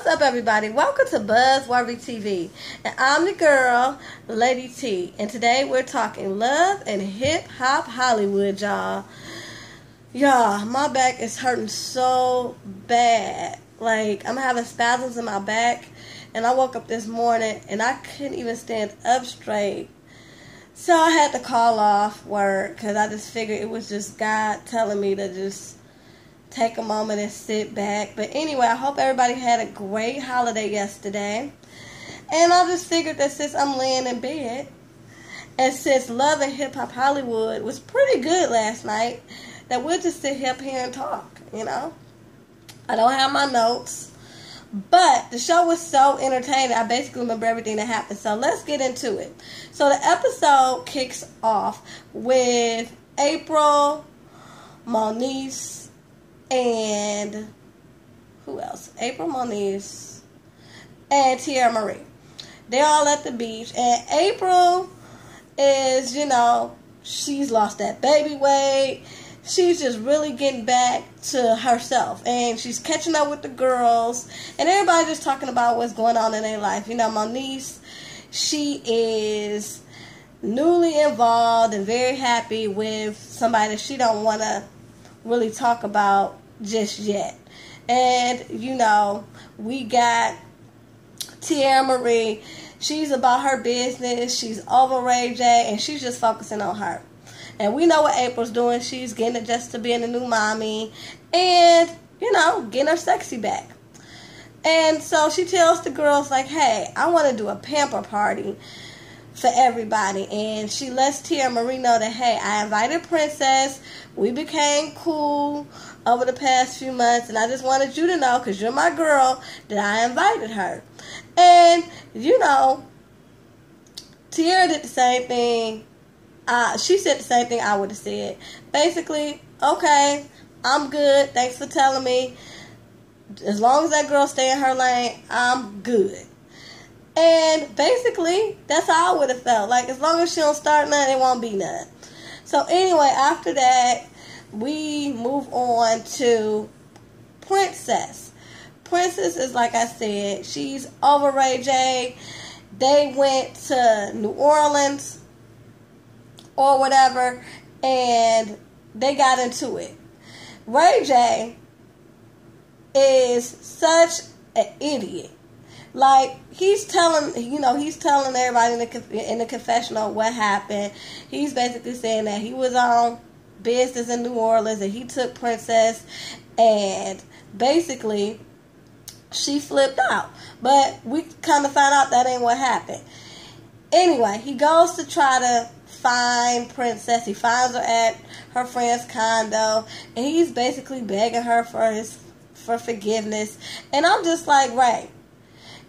What's up, everybody? Welcome to Buzzworthy TV. And I'm the girl, Lady T. And today we're talking love and hip-hop Hollywood, y'all. Y'all, my back is hurting so bad. Like, I'm having spasms in my back. And I woke up this morning and I couldn't even stand up straight. So I had to call off work because I just figured it was just God telling me to just take a moment and sit back. But anyway, I hope everybody had a great holiday yesterday. And I just figured that since I'm laying in bed, and since Love and Hip Hop Hollywood was pretty good last night, that we'll just sit up here and talk, you know. I don't have my notes, but the show was so entertaining. I basically remember everything that happened. So let's get into it. So the episode kicks off with April, Moniece, and who else? April, Moniece, and Tierra Marie. They're all at the beach, and April is, you know, she's lost that baby weight. She's just really getting back to herself, and she's catching up with the girls, and everybody just talking about what's going on in their life. You know, Moniece, she is newly involved and very happy with somebody that she don't want to really talk about just yet. And, you know, we got Tierra Marie. She's about her business. She's over Ray J, and she's just focusing on her. And we know what April's doing. She's getting adjusted to being a new mommy and, you know, getting her sexy back. And so she tells the girls, like, hey, I want to do a pamper party for everybody. And she lets Tierra Marie know that, hey, I invited Princess. We became cool over the past few months, and I just wanted you to know, because you're my girl, that I invited her. And, you know, Tierra did the same thing. She said the same thing I would have said. Basically, okay, I'm good. Thanks for telling me. As long as that girl stay in her lane, I'm good. And basically, that's how I would have felt. Like, as long as she don't start none, it won't be none. So anyway, after that, we move on to Princess. Princess is, like I said, she's over Ray J. They went to New Orleans or whatever, and they got into it. Ray J is such an idiot. Like, he's telling everybody in the confessional what happened. He's basically saying that he was on business in New Orleans and he took Princess, and basically she flipped out. But we kind of found out that ain't what happened. Anyway, he goes to try to find Princess. He finds her at her friend's condo, and he's basically begging her for forgiveness. And I'm just like, Ray,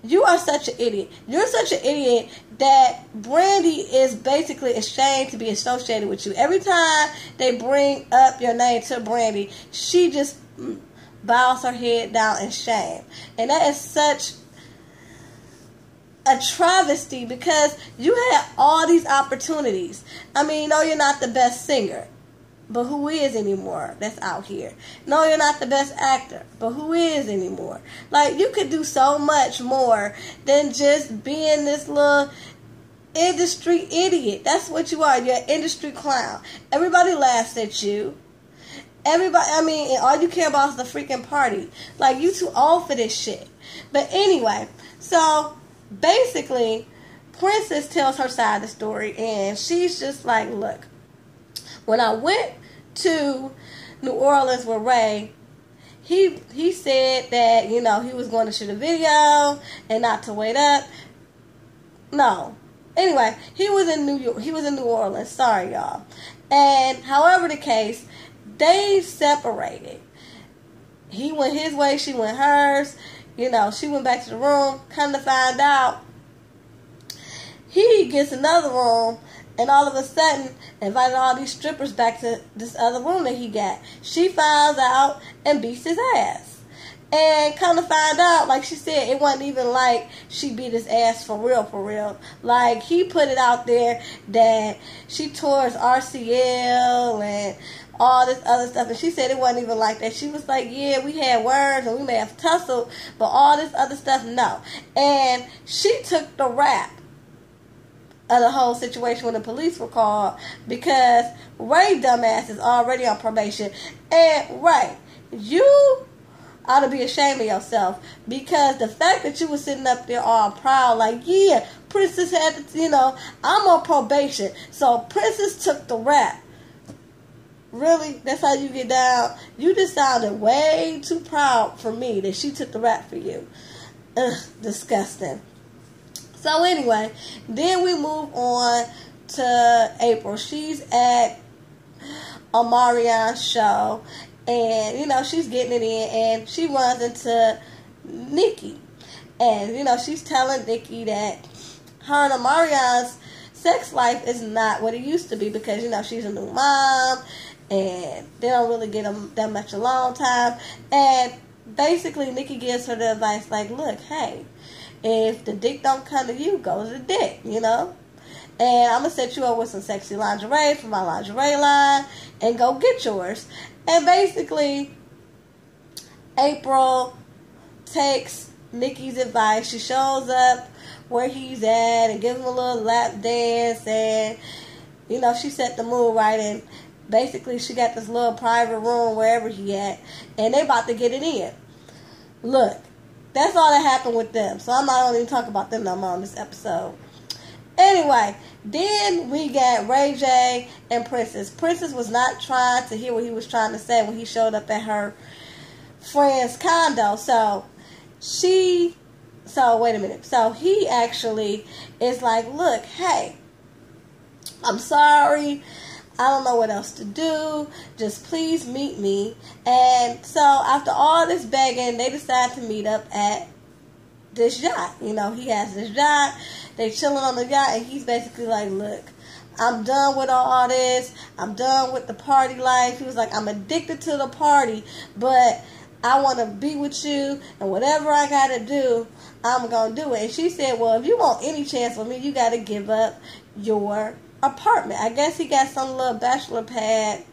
you are such an idiot. You're such an idiot that Brandy is basically ashamed to be associated with you. Every time they bring up your name to Brandy, she just bows her head down in shame. And that is such a travesty, because you had all these opportunities. I mean, no, you're not the best singer, but who is anymore that's out here? No, you're not the best actor, but who is anymore? Like, you could do so much more than just being this little industry idiot. That's what you are. You're an industry clown. Everybody laughs at you. Everybody, I mean, and all you care about is the freaking party. Like, you too old for this shit. But anyway, so basically, Princess tells her side of the story, and she's just like, look, when I went to New Orleans with Ray, he said that, you know, he was going to shoot a video and not to wait up. No. Anyway, he was in New Orleans. Sorry, y'all. And however the case, they separated. He went his way, she went hers. You know, she went back to the room. Come to find out, he gets another room, and all of a sudden invited all these strippers back to this other room that he got. She finds out and beats his ass. And kind of find out, like she said, it wasn't even like she beat his ass for real, for real. Like, he put it out there that she tore his RCL and all this other stuff. And she said it wasn't even like that. She was like, yeah, we had words and we may have tussled, but all this other stuff, no. And she took the rap of the whole situation when the police were called because Ray dumbass is already on probation. And Ray, you ought to be ashamed of yourself because the fact that you were sitting up there all proud like, yeah, Princess had to, I'm on probation, so Princess took the rap. Really? That's how you get down? You just sounded way too proud for me that she took the rap for you. Ugh, disgusting. So anyway, then we move on to April. She's at Omarion's show, and she's getting it in, and she runs into Nikki, and she's telling Nikki that her and Omarion's sex life is not what it used to be because she's a new mom, and they don't really get that much alone time. And basically, Nikki gives her the advice like, look, hey, if the dick don't come to you, go to the dick, And I'm going to set you up with some sexy lingerie from my lingerie line and go get yours. And basically, April takes Nikki's advice. She shows up where he's at and gives him a little lap dance. And, she set the mood right. And basically, she got this little private room wherever he at. And they about to get it in. Look. That's all that happened with them. So I'm not going to even talk about them no more on this episode. Anyway, then we got Ray J and Princess. Princess was not trying to hear what he was trying to say when he showed up at her friend's condo. So wait a minute. So he actually is like, look, hey, I'm sorry. I don't know what else to do. Just please meet me. And so after all this begging, they decide to meet up at this yacht. He has this yacht. They chilling on the yacht, and he's basically like, look, I'm done with all this. I'm done with the party life. He was like, I'm addicted to the party, but I want to be with you, and whatever I got to do, I'm going to do it. And she said, well, if you want any chance with me, you got to give up your apartment. I guess he got some little bachelor pad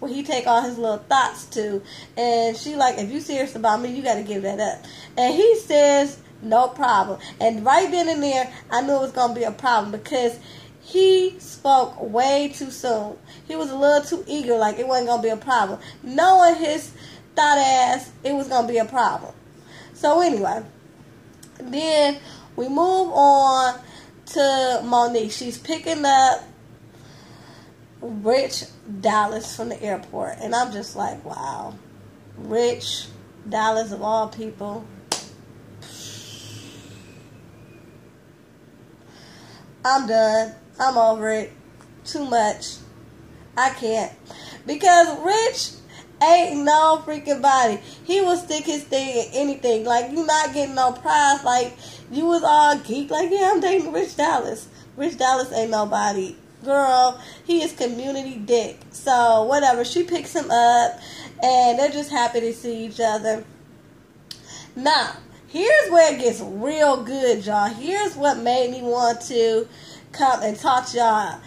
where he take all his little thoughts to, and she like, if you serious about me, you got to give that up. And he says, no problem. And right then and there, I knew it was going to be a problem because he spoke way too soon. He was a little too eager, like it wasn't going to be a problem. Knowing his thought ass, it was going to be a problem. So anyway, then we move on to Monique. She's picking up Rich Dallas from the airport, and I'm just like, wow, Rich Dallas of all people. I'm done. I'm over it. Too much. I can't, because Rich ain't no freaking body. He will stick his thing in anything. Like, you not getting no prize. Like, you was all geek. Like, yeah, I'm dating Rich Dallas. Rich Dallas ain't nobody. Girl, he is community dick. So, whatever. She picks him up, and they're just happy to see each other. Now, here's where it gets real good, y'all. Here's what made me want to come and talk to y'all.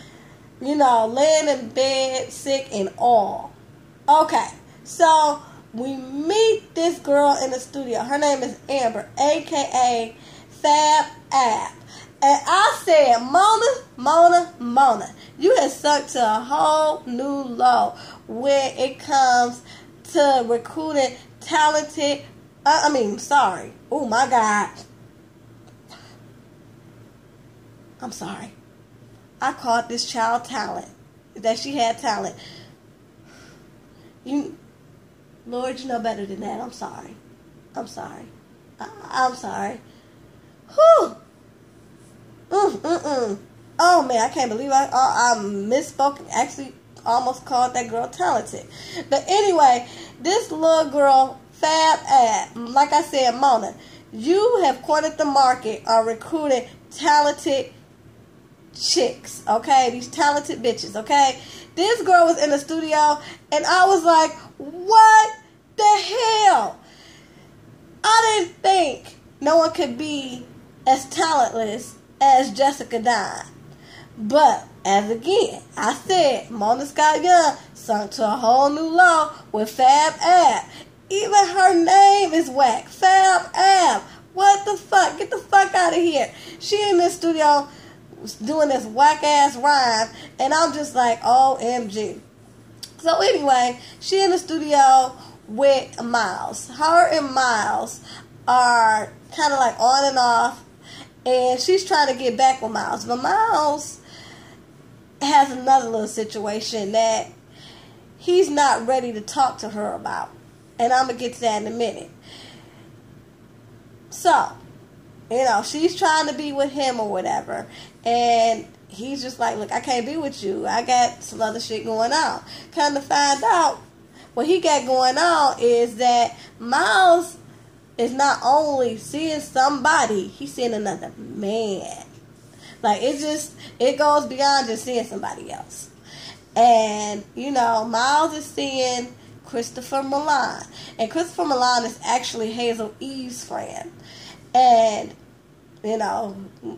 Laying in bed, sick and all. Okay. So, we meet this girl in the studio. Her name is Amber, a.k.a. Fab App. And I said, Mona, you have sunk to a whole new low when it comes to recruiting talented, oh my God. I'm sorry. I called this child talent, that she had talent. Lord, you know better than that. I'm sorry. I'm sorry. Whew. Oh, man, I can't believe I misspoke and actually almost called that girl talented. But anyway, this little girl, Fab App, like I said, Mona, you have cornered the market on recruiting talented chicks, okay? These talented bitches, okay? This girl was in the studio, and I was like, what the hell? I didn't think no one could be as talentless as Jessica Dine. But As again, I said, Mona Scott Young sunk to a whole new low with Fab Ab. Even her name is whack. Fab Ab. What the fuck? Get the fuck out of here. She in the studio doing this whack ass rhyme, and I'm just like, OMG. So anyway, she in the studio with Miles. Her and Miles are kind of like on and off, and she's trying to get back with Miles. But Miles has another little situation that he's not ready to talk to her about. And I'm going to get to that in a minute. So, she's trying to be with him or whatever. And he's just like, look, I can't be with you. I got some other shit going on. Come to find out, what he got going on is that Miles is not only seeing somebody, he's seeing another man. Like, it goes beyond just seeing somebody else. And, Miles is seeing Christopher Milan. And Christopher Milan is actually Hazel Eve's friend. And,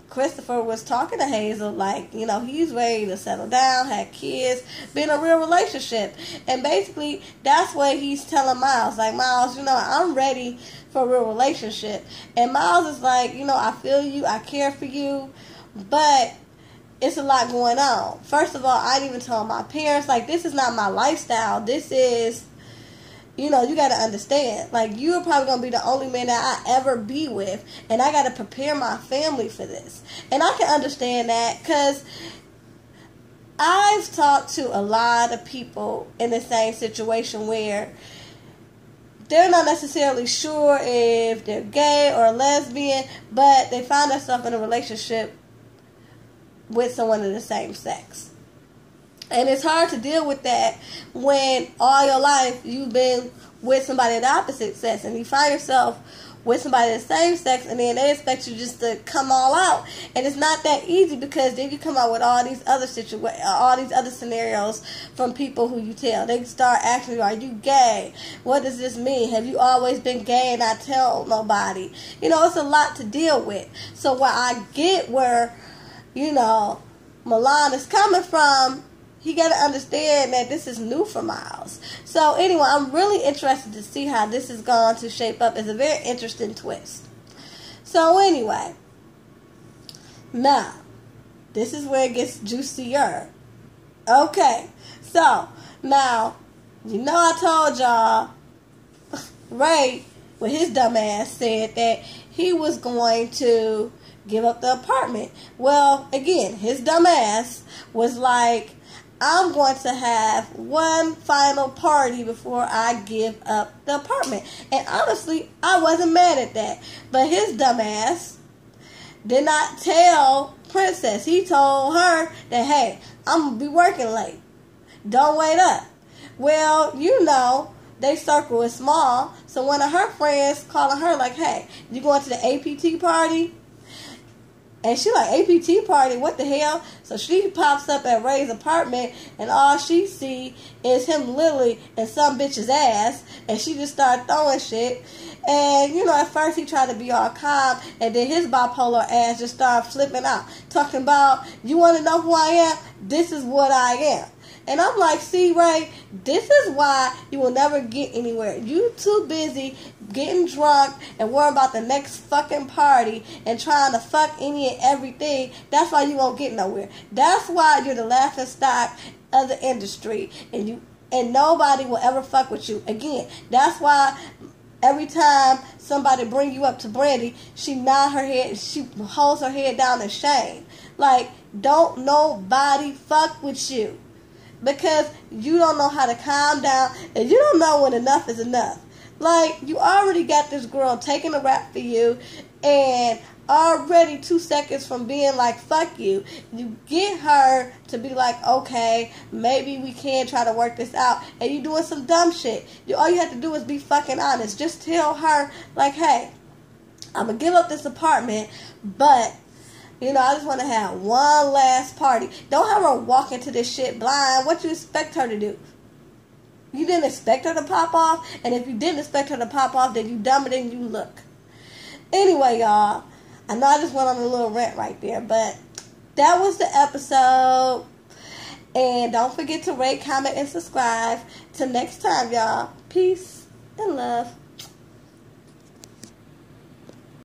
Christopher was talking to Hazel like, he's ready to settle down, have kids, be in a real relationship. And basically, that's what he's telling Miles. Like, Miles, I'm ready for a real relationship. And Miles is like, I feel you, I care for you, but it's a lot going on. First of all, I didn't even tell my parents, like, this is not my lifestyle. This is, you got to understand. Like, you're probably going to be the only man that I ever be with. And I got to prepare my family for this. And I can understand that because I've talked to a lot of people in the same situation where they're not necessarily sure if they're gay or lesbian, but they find themselves in a relationship with someone of the same sex. And it's hard to deal with that when all your life you've been with somebody of the opposite sex, and you find yourself with somebody of the same sex, and then they expect you just to come all out. And it's not that easy, because then you come out with all these other scenarios from people who you tell. They start asking you, are you gay? What does this mean? Have you always been gay and not tell nobody? It's a lot to deal with. So while I get where Milan is coming from, he got to understand that this is new for Miles. So anyway, I'm really interested to see how this is going to shape up. It's a very interesting twist. So anyway, now, this is where it gets juicier. Okay, so now, I told y'all, Ray, with his dumb ass, said that he was going to give up the apartment. Well, again, his dumb ass was like, I'm going to have one final party before I give up the apartment. And honestly, I wasn't mad at that. But his dumb ass did not tell Princess. He told her that, hey, I'm going to be working late. Don't wait up. Well, they circle is small. So one of her friends calling her like, hey, you going to the APT party? And she like, APT party, what the hell? So she pops up at Ray's apartment, and all she see is him literally in some bitch's ass, and she just started throwing shit. And, at first he tried to be all calm, and then his bipolar ass just started flipping out, talking about, you want to know who I am? This is what I am. And I'm like, see, Ray, this is why you will never get anywhere. You too busy getting drunk and worrying about the next fucking party and trying to fuck any and everything. That's why you won't get nowhere. That's why you're the laughing stock of the industry, and nobody will ever fuck with you again. That's why every time somebody bring you up to Brandy, she nod her head, she holds her head down in shame. Like, don't nobody fuck with you. Because you don't know how to calm down, and you don't know when enough is enough. Like, you already got this girl taking a rap for you, and already 2 seconds from being like, fuck you, you get her to be like, okay, maybe we can try to work this out, and you doing some dumb shit. All you have to do is be fucking honest. Just tell her, like, hey, I'm going to give up this apartment, but I just want to have one last party. Don't have her walk into this shit blind. What you expect her to do? You didn't expect her to pop off? And if you didn't expect her to pop off, then you dumber than you look. Anyway, y'all, I know I just went on a little rant right there, but that was the episode. And don't forget to rate, comment, and subscribe. Till next time, y'all. Peace and love.